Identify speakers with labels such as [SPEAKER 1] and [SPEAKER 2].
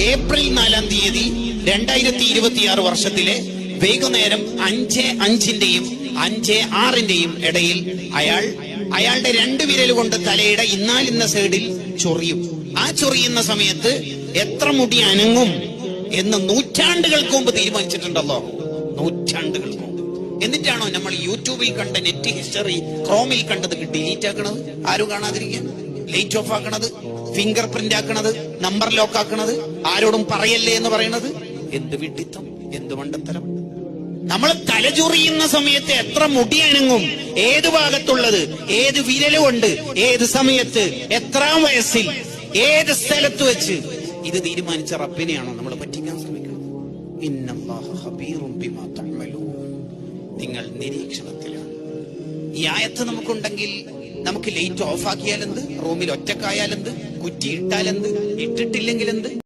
[SPEAKER 1] April 4-ാം തീയതി 2026 വർഷത്തിലെ വൈകുന്നേരം 5:05-ന്റെയും 5:06-ന്റെയും ഇടയിൽ അയാളുടെ 2 വിരൽ കൊണ്ട് തലയുടെ ഇന്നാലിന്ന സൈഡിൽ ചൊറിയും. ആ ചൊറിയുന്ന സമയത്ത് എത്ര മുടി അനങ്ങും എന്ന് നൂറ്റാണ്ടുകൾക്ക് മുമ്പ് തീരുമാനിച്ചിട്ടുണ്ടല്ലോ. നൂറ്റാണ്ടുകൾക്ക് മുമ്പ്. എന്നിട്ടാണോ നമ്മൾ യൂട്യൂബിൽ കണ്ട നെറ്റ് ഹിസ്റ്ററി ക്രോമിൽ കണ്ടത് ഡിലീറ്റ് ആക്കണത്, ആരും കാണാതിരിക്കാൻ, ലൈറ്റ് ഓഫ് ആക്കണത്, ഫിംഗർ പ്രിന്റ് ആക്കണത്, നമ്പർ ലോക്ക് ആക്കണത്, ആരോടും പറയല്ലേ എന്ന് പറയണത്? എന്ത് വിഡ്ഢിത്തം, എന്ത് മണ്ടത്തരം! നമ്മൾ തലചൊറിയുന്ന സമയത്ത് എത്ര മുടി അനങ്ങും, ഏത് ഭാഗത്തുള്ളത്, ഏത് വിരലുകൊണ്ട്, ഏത് സമയത്ത്, എത്രാം വയസ്സിൽ, ഏത് സ്ഥലത്ത് വെച്ച്, ഇത് തീരുമാനിച്ച റബ്ബിനെയാണോ നമ്മൾ പറ്റിക്കാൻ ശ്രമിക്കുന്നത്? ഇന്നല്ലാഹ ഖബീറുൻ ബിമാ തഅമലൂൻ. നിങ്ങൾ നിരീക്ഷണത്തിലാണ്. ഈ ആയത്ത് നമുക്കുണ്ടെങ്കിൽ നമുക്ക് ലൈറ്റ് ഓഫ് ആക്കിയാലെന്ത്, റൂമിൽ ഒറ്റക്കായാലെന്ത്, കുറ്റി ഇട്ടാലെന്ത്, ഇട്ടിട്ടില്ലെങ്കിൽ എന്ത്?